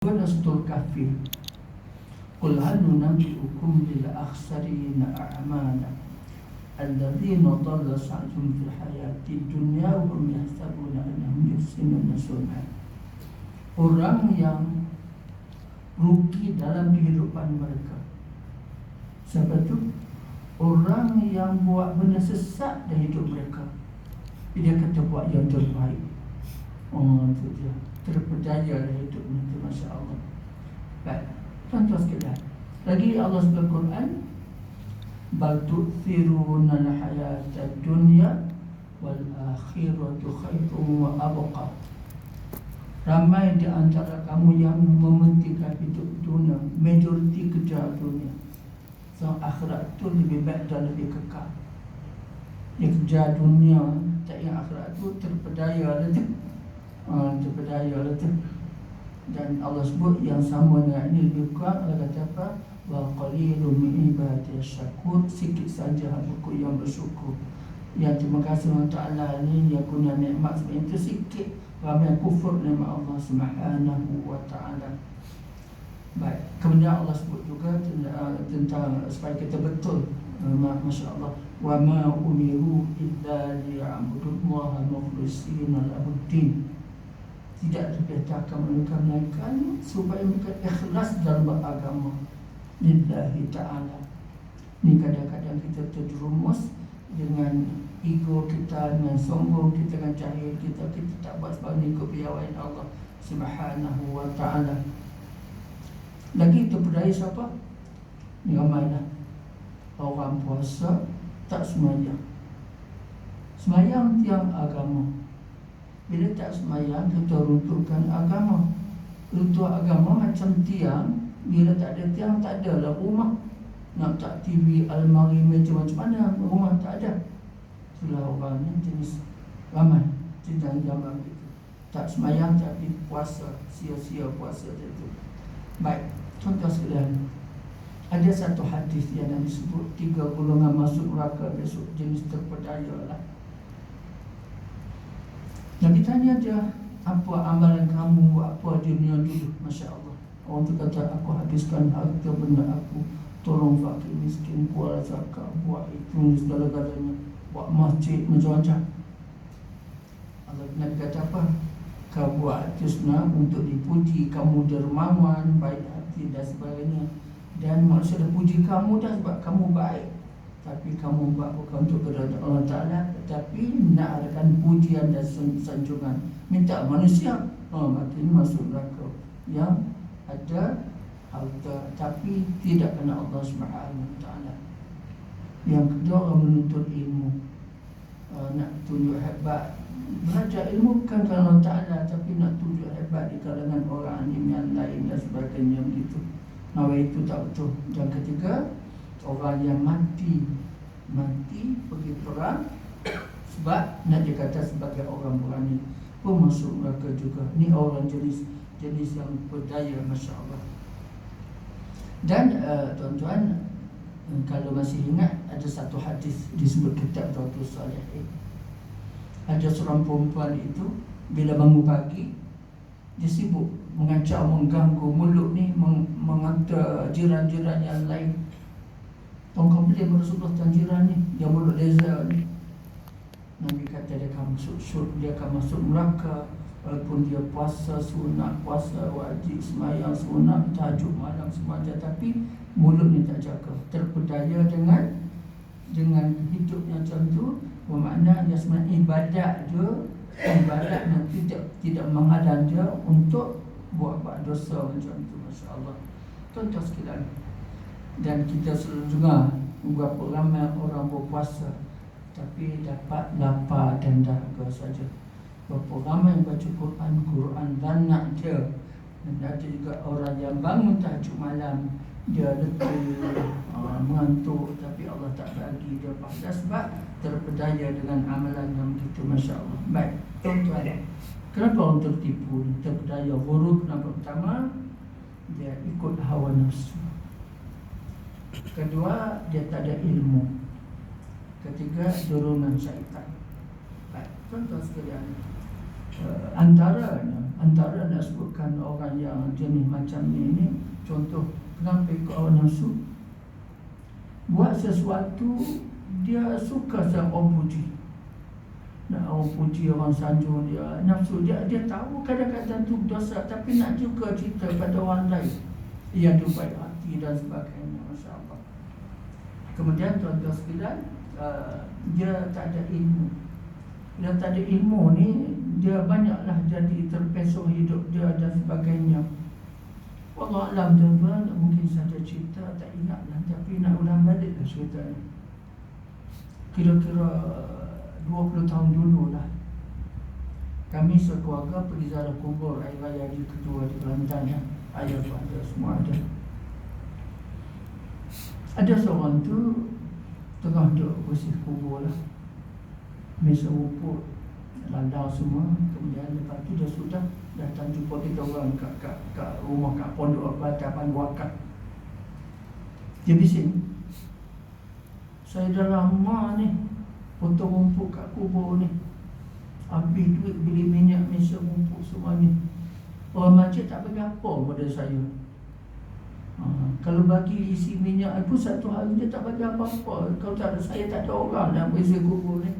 Suratul Kahfi. Qul hal nunabbi'ukum bil akhsarina a'mala alladzina dhalla sa'yuhum fil hayati dunya wa hum yahsabuna annahum yuhsinuna sun'a. Orang yang rugi dalam kehidupan mereka. Sebab itu orang yang buat benda sesat dalam hidup mereka, dia kata buat yang terbaik. Oh, itu dia, terpedaya dalam hidup mereka. Masya Allah. Baik, tuan-tuan sekalian, lagi Allah sebut Quran, bal tu'thiruna al-hayata dunya wal akhiratu khairun wa abqa. Ramai di antara kamu yang mementingkan hidup dunia, majoriti kejar dunia. So akhirat itu lebih baik dan lebih kekal. Yang kejar dunia, tak yang akhirat itu terpedaya lah tu. Terpedaya lah tu. Dan Allah sebut yang sama dengan ini lebih kurang. Allah kata apa? Wa qalilun min ibadiyas syakur. Sikit saja hambaku yang bersyukur, yang terima kasih Allah Ta'ala ni, yang guna nikmat sebenarnya itu sikit. Ramai kufur nikmat Allah Subhanahu wa Ta'ala. Baik, kemudian Allah sebut juga tentang supaya kita betul, Masya Allah, wa ma umiru illa liya'budullaha mukhlishina lahuddin. Tidak diperintahkan mereka melainkan supaya mereka ikhlas dalam beragama lillahi ta'ala. Ini kadang-kadang kita terjerumus dengan ego kita, dengan sombong kita, dengan jahil kita. Kita tak buat sebab ni ikut piawaian Allah Subhanahu wa ta'ala. Lagi terpedaya siapa? Ni ramailah orang puasa tak semayang. Semayang tiang agama. Bila tak semayang, kita runtuhkan agama. Runtuh agama macam tiang. Bila tak ada tiang, tak adalah rumah. Nak tak TV, almari, meja, macam mana rumah tak ada. Itulah orang ni jenis ramai jenis gambar itu. Tak semayang tapi puasa, sia-sia puasa itu. Baik, tuan-tuan sekalian, ada satu hadis yang disebut 3 golongan masuk neraka besok, jenis terpedaya lah. Nabi tanya dia, apa amalan kamu, apa dunia dulu? Masya Allah. Orang tu kata, aku habiskan harta benda aku, tolong fakir miskin, buat zakat, buat itu, segala-galanya, buat masjid, macam-macam. Allah Nabi kata apa? Kau buat itu senang untuk dipuji, kamu dermawan, baik hati dan sebagainya. Dan manusia dah puji kamu dah sebab kamu baik. Tapi kamu buat bukan untuk kepada Allah Ta'ala, tetapi nak adakan pujian dan sanjungan. Minta manusia, makin masuk neraka. Yang ada harta tapi tidak kena Allah Subhanahu Wa Ta'ala. Yang kedua, orang menuntut ilmu, nak tunjuk hebat. Belajar ilmu bukan kerana Allah Ta'ala, tapi nak tunjuk hebat di kalangan orang alim yang lain dan sebagainya begitu. Nah, itu tak betul. Yang ketiga, orang yang mati pergi perang sebab nak dikata sebagai orang berani pun masuk neraka juga. Ni orang jenis yang berdaya, Masya Allah. Dan tuan-tuan, kalau masih ingat, ada satu hadis disebut kitab Riyadhus Shalihin. Ada seorang perempuan itu bila bangun pagi, dia sibuk mengacau, mengganggu mulut ni, mengata jiran-jiran yang lain. Tolong komplain Rasulullah tentang jiran ni, yang mulut leza ni. Nabi kata dia akan masuk neraka walaupun dia puasa sunat, puasa wajib, semayang sunat, tahajud malam semacam, tapi mulut ni tak jaga, terpedaya dengan hidupnya macam tu. Bermakna dia sebenarnya ibadat yang tidak menghadang dia untuk buat dosa macam tu. Masya Allah. Tuan-tuan sekalian, dan kita selalu dengar berapa ramai orang berpuasa tapi dapat lapar dan dahaga saja. Berapa ramai baca Quran lanak dia. Dan ada juga orang yang bangun tahajud malam, dia letih, mengantuk, tapi Allah tak bagi dia pahala sebab terpedaya dengan amalan yang begitu. Masya Allah. Baik, tuan-tuan, kenapa orang tertipu, terpedaya, ghurur? Kenapa? Pertama, dia ikut hawa nafsu. Kedua, dia tak ada ilmu. Ketiga, dorongan syaitan. Baik, tuan-tuan sekalian, antaranya Antara nak sebutkan orang yang jenis macam ni contoh, kenapa ikut hawa nafsu? Buat sesuatu dia suka sama orang puji. Nak orang puji, orang sanjung dia, nafsu dia tahu kadang-kadang tu dosa, tapi nak juga cerita pada orang lain yang dia baik hati dan sebagainya. Masya Allah. Kemudian tuan-tuan sekalian, dia tak ada ilmu. Dia tak ada ilmu ni, dia banyaklah jadi terpesong hidup dia dan sebagainya. Wallah alam tuan-tuan, mungkin saja cerita tak ingatlah, tapi nak ulang balik lah cerita ni. Kira-kira 20 tahun dulu lah, kami sekeluarga pergi ziarah kubur Air Raya Haji kedua di Kelantan ya. Ayah tu ada, semua ada. Ada seorang tu tengah duduk bersih kubur lah, meja rumput, landau semua. Kemudian lepas tu dia sudah datang jumpa kita orang kat rumah, kat pondok Batapan Wakaf. Dia bising, saya dah lama ni potong rumput kat kubur ni, habis duit beli minyak, meja rumput semua ni. Orang masjid tak bagi apa pada saya. Kalau bagi isi minyak pun satu hari dia tak bagi apa-apa. Kalau tak ada saya, tak ada orang dalam bersih kubur ni.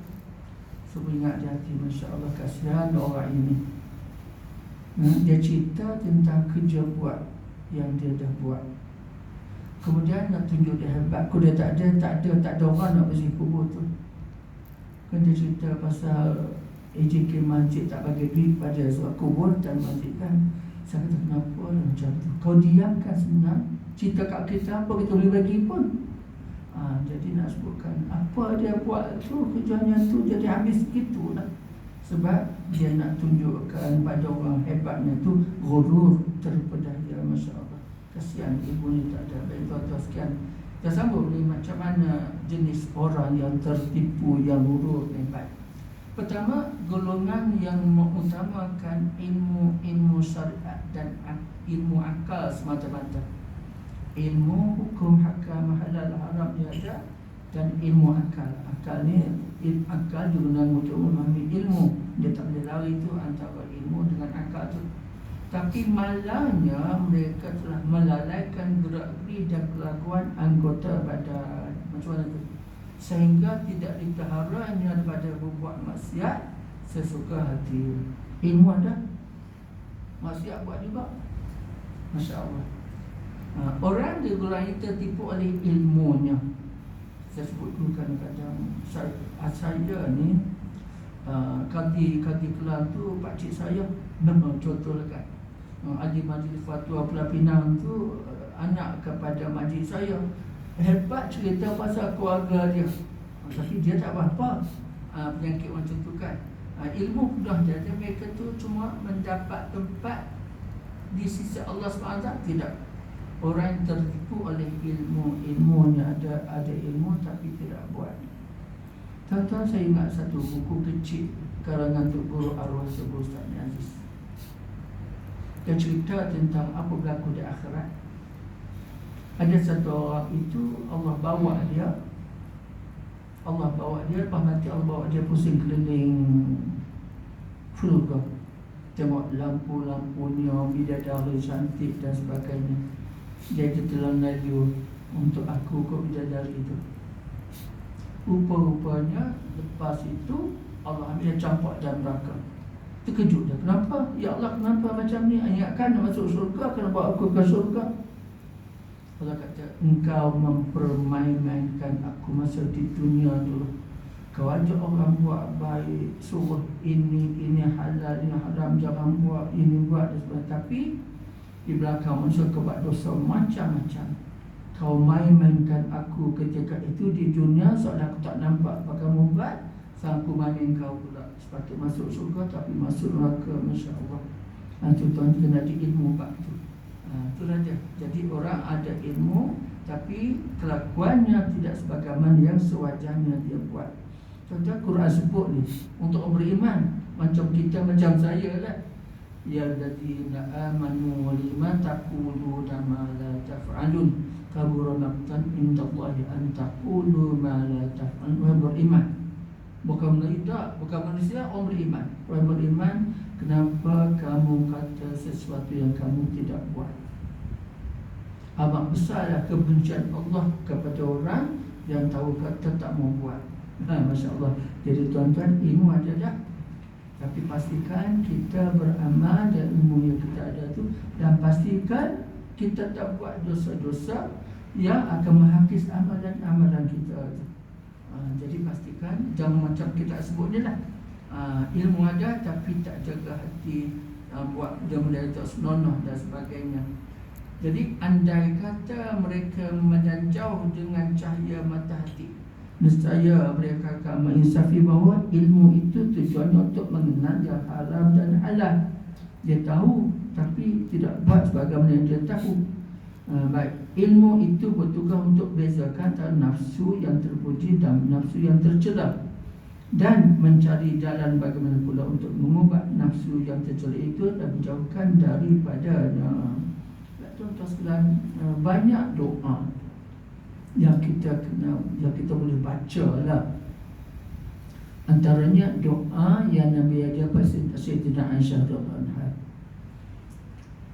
So ingat di hati, Masya Allah, kasihan orang ini. Dia cerita tentang kerja buat yang dia dah buat. Kemudian nak tunjuk dia hebat, dia tak ada orang nak bersih kubur tu. Kan dia cerita pasal AJK masjid tak bagi duit pada suatu kubur dan masjid kan. Saya kata kenapa macam tu? Kau diamkan senang, cerita kat kita apa kita boleh bagi pun. Jadi nak sebutkan apa dia buat tu, kerjanya tu jadi habis gitu lah. Sebab dia nak tunjukkan pada orang hebatnya tu, ghurur, terpedaya. Masya Allah, kasihan ibu ni tak ada. Baik tuan-tuan sekian, kita sambung ni macam mana jenis orang yang tertipu, yang ghurur hebat. Pertama, golongan yang mengutamakan ilmu syariat dan ilmu akal semata-mata. Ilmu hukum, hakam, halal, haram dia ada, dan ilmu akal. Akal ni, akal digunakan untuk memahami ilmu. Dia tak boleh lari tu antara ilmu dengan akal tu. Tapi malangnya mereka telah melalaikan gerak-gerik dan kelakuan anggota badan. Macam mana tu? Sehingga tidak dipeliharanya daripada berbuat maksiat sesuka hati. Ilmu ada, maksiat buat juga. Masya Allah. Orang dia golongan tertipu oleh ilmunya. Saya sebut dulu kadang-kadang saya ni Kadi Kelang tu pakcik saya, contoh kan, ahli majlis fatwa Pulau Pinang tu anak kepada majlis saya. Hebat cerita pasal keluarga dia, tapi dia tak apa-apa penyakit macam tu kan. Ilmu mudah jadi mereka tu cuma mendapat tempat di sisi Allah SWT. Tidak. Orang yang tertipu oleh ilmunya ada ilmu tapi tidak buat. Tuan-tuan, saya ingat satu buku kecil karangan Tok Guru Arwah Sebuah Ustaz Aziz. Dia cerita tentang apa berlaku di akhirat. Ada satu orang itu Allah bawa dia, lepas mati Allah bawa dia pusing keliling surga. Tengok lampu-lampunya, bidadari cantik dan sebagainya. Dia telan laju untuk aku ke bidadari itu. Rupa-rupanya lepas itu Allah ambil dia campak dalam neraka. Terkejut dia, kenapa? Ya Allah, kenapa macam ni? Ingatkan nak masuk surga, kena bawa aku ke surga. Allah kata, engkau mempermain-mainkan aku masa di dunia dulu. Kau ajak orang buat baik, suruh ini halal, ini haram, jangan buat, ini buat dan sebagainya. Tapi di belakang manusia kau buat dosa macam-macam. Kau main-mainkan aku ketika itu di dunia, seolah aku tak nampak apa kamu buat. Sang aku main kau pula. Sepatut masuk surga tapi masuk neraka. Masya Allah. Itu tuan kena di ilmu bab tu. Itu saja. Jadi orang ada ilmu tapi kelakuannya tidak sebagaimana yang sewajarnya dia buat. Contoh Quran sebut ni untuk orang beriman, macam kita, macam saya lah. Ya alladzina amanu wa lima taquluna ma la taf'alun kabura maqtan indallahi an taqulu ma la taf'alun. Orang beriman, bukan manusia, orang beriman. Orang beriman Kenapa kamu kata sesuatu yang kamu tidak buat? Amat besarlah kebencian Allah kepada orang yang tahu kata tak mau buat. Masya Allah. Jadi tuan-tuan, ilmu ada dah, tapi pastikan kita beramal dan ilmu yang kita ada tu, dan pastikan kita tak buat dosa-dosa yang akan menghapus amalan kita tu. Jadi pastikan jangan macam kita sebut ni lah, ilmu ada tapi tak jaga hati, buat benda-benda tak senonoh dan sebagainya. Jadi andai kata mereka memandang jauh dengan cahaya mata hati, nescaya mereka akan menginsafi bahawa ilmu itu tujuannya untuk mengenal yang haram dan halal. Dia tahu tapi tidak buat sebagaimana yang dia tahu. Baik, ilmu itu bertugas untuk bezakan antara nafsu yang terpuji dan nafsu yang tercela, dan mencari jalan bagaimana pula untuk mengubah nafsu yang tercela itu dan menjauhkan daripadanya. Tuan-tuan sekalian, banyak doa yang kita kenal, yang kita boleh baca lah. Antaranya doa yang Nabi ajar pada Sayyidina Aisyah radhiyallahu anha.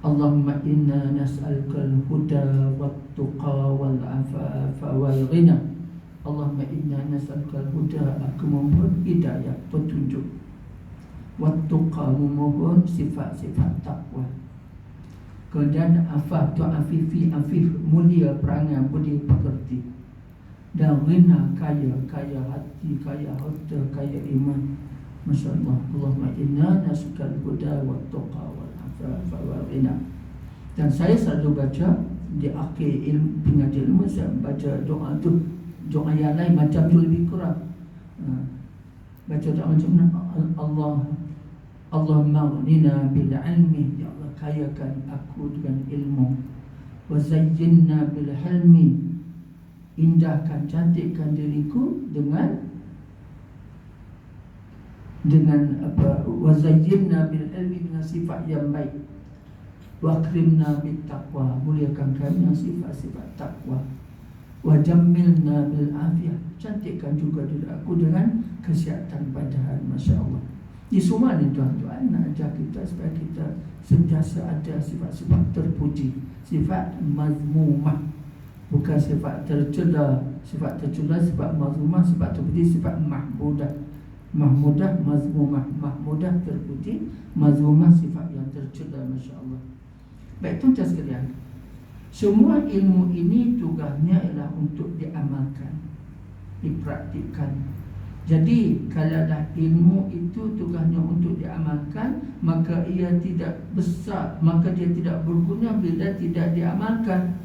Allahumma inna nas'aluka al-huda wat-tuqa wal-afafa wal-ghina. Allahumma inna nas'aluka al-huda, aku memohon hidayah, petunjuk. Wat-tuqa, memohon sifat-sifat takwa. Kemudian afaf, tu afif, mulia perangai, budi pekerti. Dan ghina, kaya hati, kaya harta, kaya iman. Masya Allah. Allahumma inna nas'aluka al-huda wat-tuqa wal-afafa wal-ghina. Dan saya selalu baca di akhir pengajian ilmu, saya baca doa tu. Doa yang lain macam tu lebih kurang. Baca doa macam mana? Allahumma ghnina bil ilmi, ya Allah kayakan aku dengan ilmu. Wa zayyinna bil hilmi, indahkan, cantikkan diriku dengan apa? Wa zayyinna bil ilmi, dengan sifat yang baik. Wa akrimna bit taqwa, muliakan kami dengan sifat-sifat takwa. Wa jammilna bil afiyah, cantikkan juga diri aku dengan kesihatan badan. Masya Allah. Di semua ni tuan-tuan nak ajar kita supaya kita sentiasa ada sifat-sifat terpuji, sifat mazmumah, bukan sifat tercela. Sifat tercela, sifat mazmumah, sifat terpuji, sifat mahmudah. Mahmudah, mazmumah. Mahmudah terpuji, mazmumah sifat yang tercela. Masya Allah. Baik tuan-tuan sekalian, semua ilmu ini tugasnya ialah untuk diamalkan, dipraktikkan. Jadi kalau dah ilmu itu tugasnya untuk diamalkan, maka ia tidak besar, maka dia tidak berguna bila tidak diamalkan.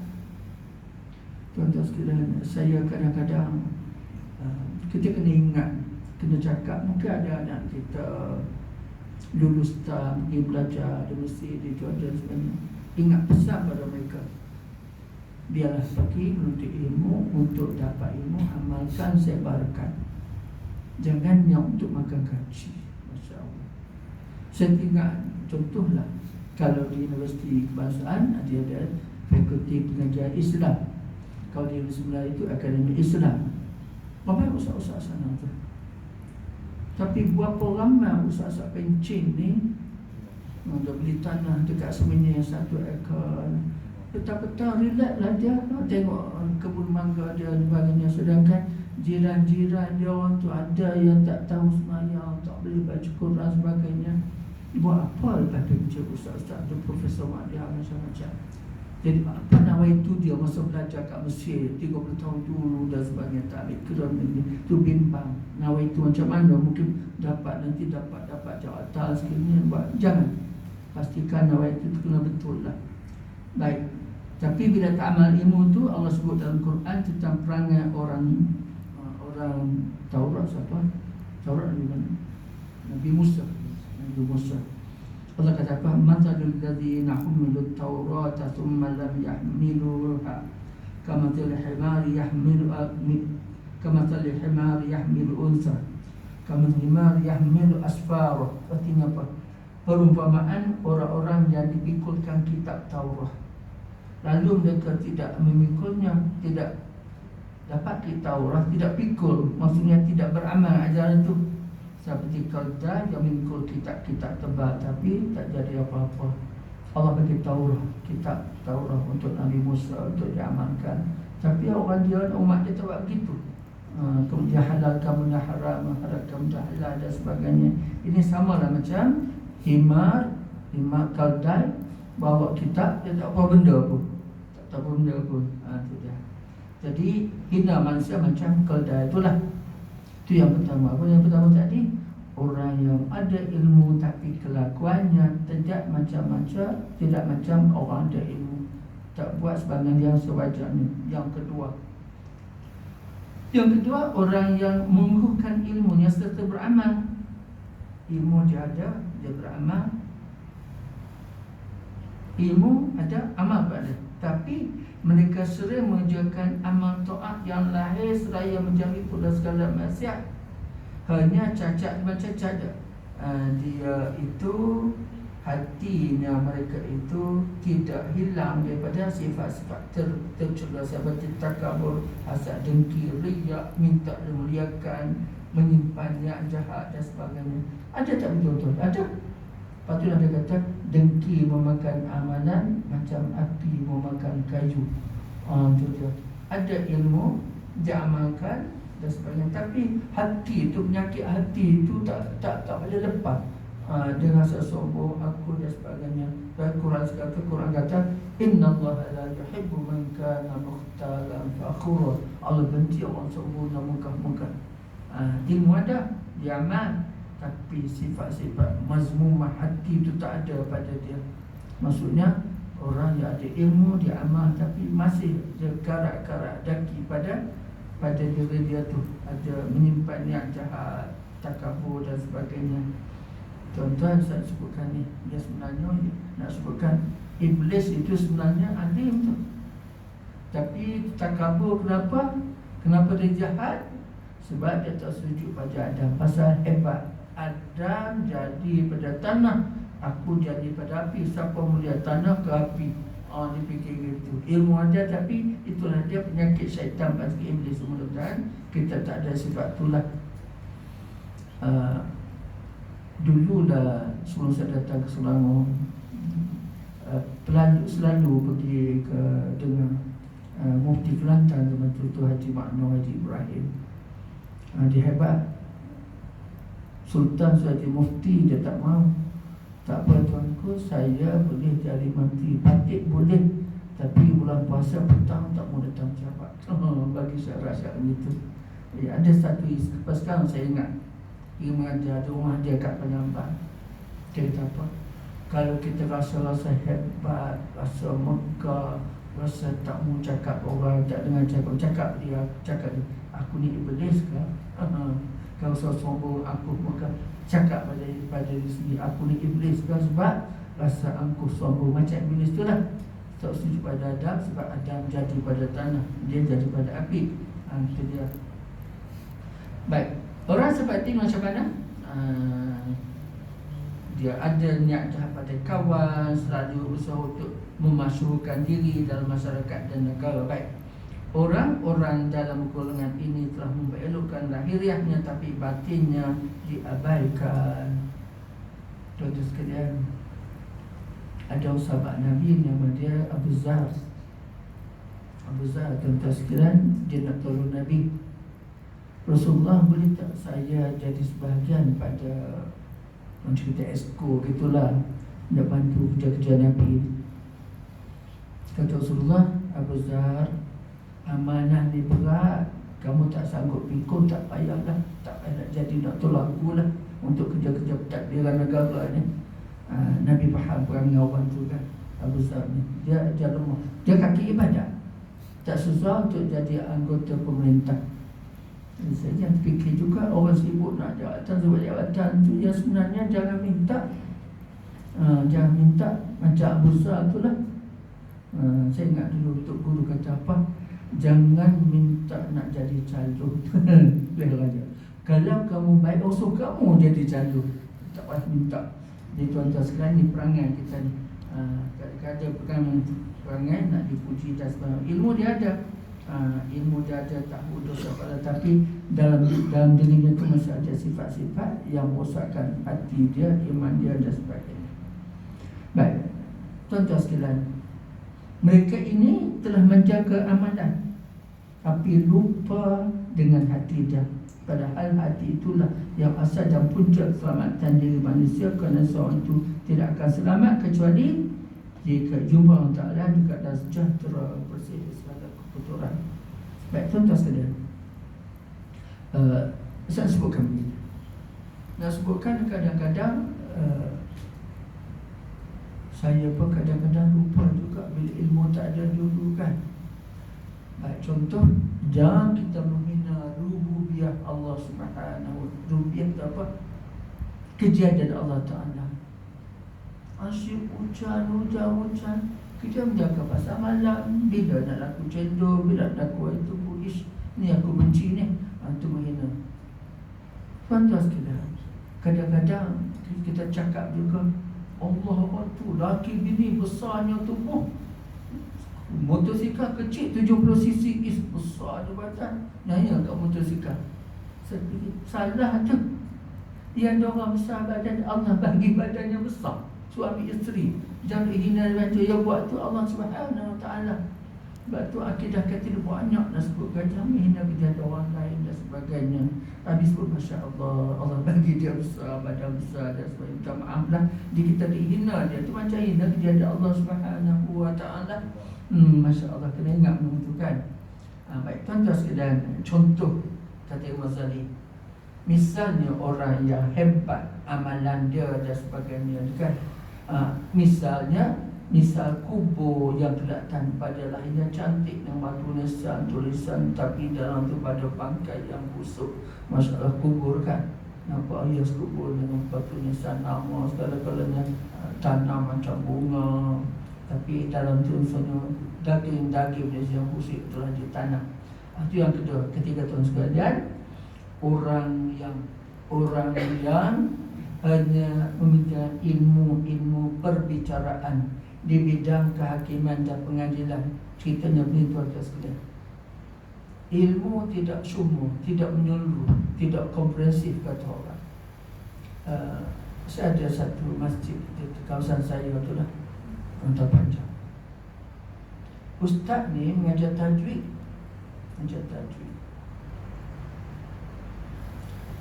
Tuan-tuan sekalian, saya kadang-kadang kita kena ingat, kena cakap. Mungkin ada anak kita lulus tak, pergi belajar di Mesir, di Jordan sebenarnya. Ingat pesan pada mereka, biarlah pergi menuntut ilmu, untuk dapat ilmu amalkan, sebarkan. Jangan yang untuk makan gaji. Masya Allah. Saya ingat contohlah, kalau di Universiti Kebangsaan ada fakulti pengajian Islam, kalau di sebelah itu Akademi Islam. Berapa ustaz-ustaz sana tu? Tapi berapa ramai ustaz-ustaz pencing ni untuk beli tanah dekat semenyi 1 ekar. Petang-petang relax lah dia, tengok kebun mangga dia dan sebagainya. Sedangkan jiran-jiran dia orang tu ada yang tak tahu semayang, tak boleh baca Quran sebagainya. Buat apa lepas kerja ustaz-ustaz tu, Profesor Mahdia macam-macam. Jadi apa nawaitu dia masa belajar kat Mesir 30 tahun dulu dan sebagainya, tak ambil Quran ini. Tu bimbang. Nawaitu macam mana, mungkin dapat nanti dapat jawatan sekiranya. Buat jangan. Pastikan nawaitu itu kena betul lah. Baik. Tapi bila tak amal ilmu tu, Allah sebut dalam Quran tentang perangai orang Taurat. Siapa? Taurat Nabi mana? Nabi Musa. Allah kata apa? Mathalul ladzina humilut Taurata thumma lam yahmiluha kamathali himari yahmilu unsa kamathali himari yahmilu asfara. Artinya apa? Perumpamaan orang-orang yang dipikulkan kitab Taurat, lalu mereka tidak memikulnya, tidak dapat kitab Taurat, tidak pikul, maksudnya tidak beramal ajaran itu. seperti Kalda yang mengikut kitab-kitab tebal tapi tak jadi apa-apa. Allah bagi Taurat, kitab Taurat untuk Nabi Musa untuk diamalkan. Tapi orang dia, umat dia tak buat begitu. Kemudian halalkan benda haram, haramkan benda halal dan sebagainya. Ini samalah macam himar Kaldai bawa kitab, dia tak apa benda pun. Tak tahu benda pun. Itu dia. Jadi hina manusia macam Kaldai itulah. Itu yang pertama. Apa yang pertama tadi? Orang yang ada ilmu tapi kelakuannya tidak macam-macam, tidak macam orang ada ilmu, tak buat sebagian yang sewajarnya. Yang kedua, orang yang mengukuhkan ilmunya serta beramal. Ilmu dia ada, dia beramal. Ilmu ada, amal pun ada. Tapi mereka sering mengerjakan amal taat yang lahir seraya menjauhi pula segala maksiat. Hanya cacat macam cacat. Dia itu, hatinya mereka itu tidak hilang daripada sifat-sifat tercela seperti takabur, hasad, dengki, riak, minta dimuliakan, menyimpan niat jahat dan sebagainya. Ada tak betul-betul? Ada. Patutlah dia kata dengki memakan amalan macam api memakan kayu. Itu dia. Ada ilmu dia amalkan dan sebagainya, tapi hati itu, penyakit hati itu tak boleh lepas. Dengan sombong aku dan sebagainya. Dan Quran kata innallaha la yuhibbu man kana mukhtalan fakhura. Allah benci orang sombong dan megah-megah. Ilmu ada, dia amal, tapi sifat-sifat mazmumah hati itu tak ada pada dia. Maksudnya orang yang ada ilmu, dia amal, tapi masih ada karat-karat daki pada diri dia tu, ada menyimpan niat jahat, takabur dan sebagainya. Tuan-tuan, saya sebutkan ni, dia sebenarnya nak sebutkan iblis itu sebenarnya alim tu, tapi takabur. Kenapa dia jahat? Sebab dia tak sujud pada Adam. Pasal hebat, Adam jadi pada tanah, aku jadi pada api. Siapa mulia tanah ke api? Dia fikir gitu. Ilmu ada, tapi itulah dia penyakit syaitan pada iblis. Mudah-mudahan kita tak ada sifat itulah. Dulu dah sebelum saya datang ke Selangor, selalu pergi ke dengan Mufti Kelantan, Tuan Haji Makno Haji Ibrahim. Dia hebat. Sultan sudah jadi mufti, dia tak mau. Tak apa tuanku, saya boleh jadi menteri, batik boleh, tapi bulan puasa petang tak mau datang jabat. Bagi syarat-syarat begitu. Ada satu lepas sekarang saya ingat, dia mengajar di rumah dia kat Penyamban. Dia kata apa? Kalau kita rasa hebat, rasa megah, rasa tak mau cakap orang, tak dengar cakap dia, aku ni iblis ke? Kalau sombong aku maka cakap pada diri sendiri, aku ni iblis kan, sebab rasa angkuh sombong macam iblis tu lah. Tak setuju pada Adam, sebab Adam jadi pada tanah, dia jadi pada api. Itu dia. Baik, orang seperti macam mana? Dia ada niat jahat pada kawan, selalu berusaha untuk memasyhurkan diri dalam masyarakat dan negara. Baik, orang-orang dalam golongan ini telah memperelokkan lahiriahnya, tapi batinnya diabaikan. Tuan-tuan sekalian, ada sahabat Nabi nama dia Abu Zar. Tuan-tuan sekalian, dia nak tolong Nabi. Rasulullah, boleh tak saya jadi sebahagian pada macam kita esko gitulah, nak bantu kerja-kerja Nabi. Kata Rasulullah, Abu Zar, amanah ni berat, kamu tak sanggup pikul, tak payahlah, tak payah nak jadi, nak tolong aku lah untuk kerja-kerja pentadbiran negara ni. Nabi faham perangai orang tu kan. Abu Zar ni dia lemah, dia kaki ibadat, tak susah untuk jadi anggota pemerintah. Saya jangan fikir juga orang sibuk nak jawatan sebab jawatan tu, ya sebenarnya jangan minta. Jangan minta macam Abu Zar tu lah. Saya ingat dulu Tok Guru kata apa, jangan minta nak jadi calon. Kalau kamu baik, usul kamu jadi calon, tak payah minta. Jadi tuan-tuan sekalian, ni perangai kita ni. Kadang-kadang perangai nak dipuji dan sebagainya. Ilmu dia ada, ilmu dia ada tahu dosa pada, tapi dalam dirinya itu masih ada sifat-sifat yang merosakkan hati dia, iman dia dan sebagainya. Baik, tuan-tuan sekalian, mereka ini telah menjaga amalan tapi lupa dengan hati dia. Padahal hati itulah yang asal dan puncak keselamatan diri manusia, kerana seorang itu tidak akan selamat kecuali jika jumpa Allah Ta'ala juga dan sejahtera, bersih segala kekotoran. Baik, tuan-tuan sekalian, saya sebutkan begini. Nak sebutkan kadang-kadang saya pun kadang-kadang lupa juga bila ilmu tak ada dulu kan. Baik, contoh, jangan kita menghina rububiyah Allah Subhanahu. Rububiyah itu apa? Kejadian Allah Ta'ala. Asyik hujan. Kita menjaga pasal malam. Bila nak laku cendol, bila nak laku itu buish, ni aku benci ni, itu menghina. Tuan-tuan sekalian, kadang-kadang kita cakap juga, Allah tu laki bini besarnya tubuh, motosikal kecil 70cc is besar tu badan. Nanya kat motosikal. Saya fikir salah tu. Yang orang besar badan, Allah bagi badannya besar. Suami isteri jangan hina macam yang buat tu Allah Subhanahu Wa Taala. Sebab tu akidah kita banyak nak sebut jangan hina kerja orang lain dan sebagainya. Tapi sebut Masya Allah, Allah bagi dia besar, badan besar dan sebagainya. Minta maaf lah, kita dihina dia tu macam hina kerja Allah Subhanahu Wa Taala. Masya Allah, kena ingat benda tu kan. Baik, tuan-tuan sekalian, contoh kata Imam Ghazali, misalnya orang yang hebat amalan dia dan sebagainya kan. Misal kubur yang kelihatan pada lahirnya cantik dengan batu nisan, tulisan, tapi dalam tu pada bangkai yang busuk. Masalah kubur kan, nampak hias kubur dengan batu nisan, nama segala-galanya, tanam macam bunga, tapi dalam tu misalnya daging-daging yang busuk telah ditanam. Itu yang kedua. Ketiga, tuan sekalian, orang yang hanya memiliki ilmu perbicaraan di bidang kehakiman dan pengadilan. Ceritanya begini, tuan-tuan sekalian, ilmu tidak syumur, tidak menyeluruh, tidak komprehensif kata orang. Saya ada satu masjid di kawasan saya tu lah, Kota Panjang. Ustaz ni mengajar tajwid.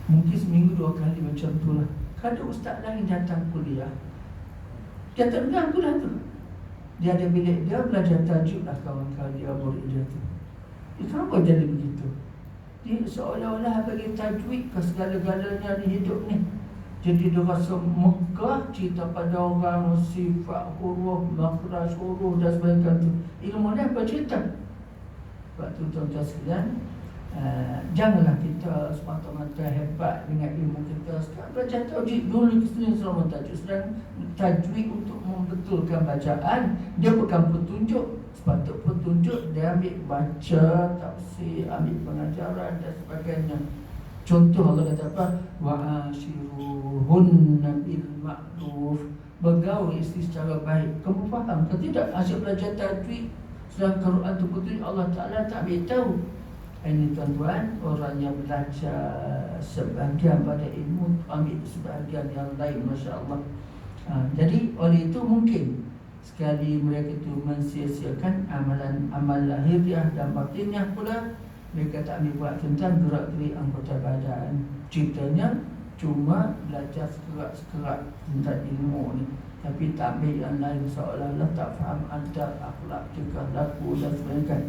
Mungkin seminggu 2 kali macam tu lah. Kalau ustaz lain datang kuliah, dia tak dengar kuliah tu. Dia ada bilik dia, belajar tajwid lah kawan-kawan dia, murid dia tu. Kenapa jadi begitu? Dia seolah-olah bagi tajwid ke segala-galanya di hidup ni. Jadi dia rasa megah cerita pada orang, sifat huruf, makhraj huruf dan sebagainya tu. Ilmu ni apa cerita? Sebab tu tuan-tuan sekalian, janganlah kita semata-mata hebat dengan ilmu kita. Sekarang belajar tajwid dulu, kita selama tajwid. Sedang tajwid untuk membetulkan bacaan, dia bukan petunjuk. Sepatut petunjuk dia ambil baca, tafsir, ambil pengajaran dan sebagainya. Contoh Allah kata apa? Wa'ashiruhunna bil ma'ruf. Bergaul isteri secara baik. Kamu faham ke tidak? Asyik belajar tajwid, sedangkan Quran tu petunjuk Allah Ta'ala tak beritahu. Ini tuan-tuan, orang yang belajar sebahagian pada ilmu, ambil sebahagian yang lain, Masya Allah. Jadi oleh itu mungkin sekali mereka itu mensia-siakan amalan lahiriah dan batiniah pula. Mereka tak ambil buat tentang gerak-gerik anggota badan. Ceritanya cuma belajar sekerat-sekerat tentang ilmu ni, tapi tak ambil yang lain, seolah-olah tak faham adab, akhlak, tingkah laku dan sebagainya.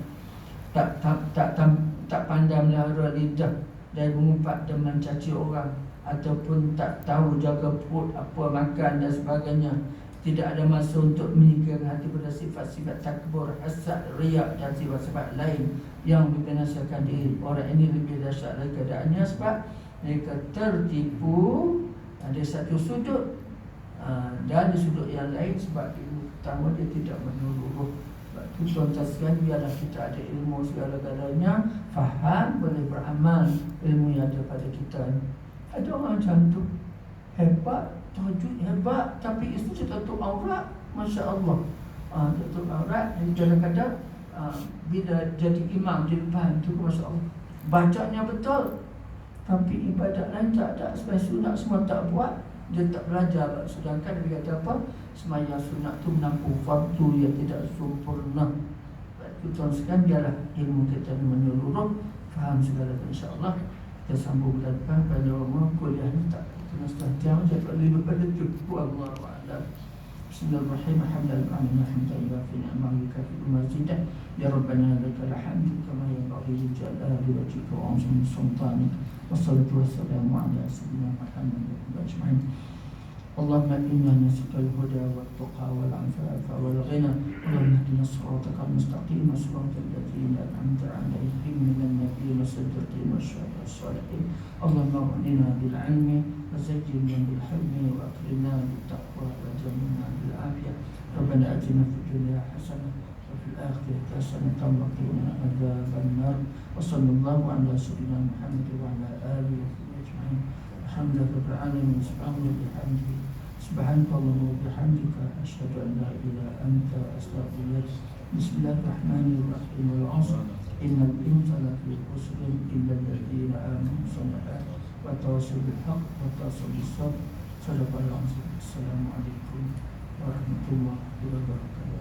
Tak pandai melihara lidah dan mengumpat dan mencaci orang, ataupun tak tahu jaga perut, apa makan dan sebagainya. Tidak ada masa untuk menyingkirkan hati pada sifat-sifat takbur, hasad, riak dan sifat-sifat lain yang membinasakan diri. Orang ini lebih dahsyat lagi keadaannya sebab mereka tertipu di satu sudut, dan di sudut yang lain sebab ilmu pertama dia tidak menyeluruh. Sebab itu tuan-tuan sekalian, biarlah kita ada ilmu segala-galanya, faham, boleh beramal ilmu yang ada pada kita. Ada orang macam tu, hebat, tahajud hebat, tapi isteri tutup aurat, Masya Allah. Tutup aurat, jadi kadang-kadang bila jadi imam di depan tu, Masya Allah, bacanya betul, tapi ibadat lain tak ada, sebagai sunat semua tak buat, dia tak belajar. Sedangkan dia kata apa? Semaya sunat tu menampung fardu yang tidak sempurna. Tuan sekalian, biarlah ilmu kita menyeluruh, faham segala, insya-Allah. Kita sambung ke depan pada rumah kuliah ni tak kena setengah jam, jadi lebih pada cukup. Allah wa'alam. Bismillahirrahmanirrahim. Alhamdulillah hamdan yuafi ni'amahu yukafi mazidah. Ya Rabbana lakal hamdu kama yanbaghi li jalali wajhika wa 'azimi sultanik. Wassalatu wassalamu ala sayyidina Muhammad wa alihi ajma'in. Allahumma inna nas'aluka al-huda wat-tuqa wal-'afafa wal-ghina. Allahumma ihdina as-siratal mustaqim, as-siratal ladzina an'amta 'alaihim minan nabiyyin was-siddiqin wasyuhada'i was-shalihin. Allahumma aghnina bil-'ilmi wa zayyinna bil-hilmi wa akrimna bit-taqwa wa jamilna bil-'afiyah. Rabbana atina fid dunya hasanah wa fil akhirati hasanatan wa qina adzabannar. Wa sallallahu ala sayyidina Muhammad wa ala alihi wa sahbihi ajma'in. Alhamdulillah alamin. Subhanallah wa bihamdika asyhadu an la ilaha illa anta astaghfiruka. Bismillahirrahmanirrahim. Wal 'asr innal insana lafi khusrin illa alladziina aamanu wa tawassaw bil haqq wa tawassaw bis sabr. Sadaqallahul 'azim. Assalamualaikum warahmatullahi wabarakatuh.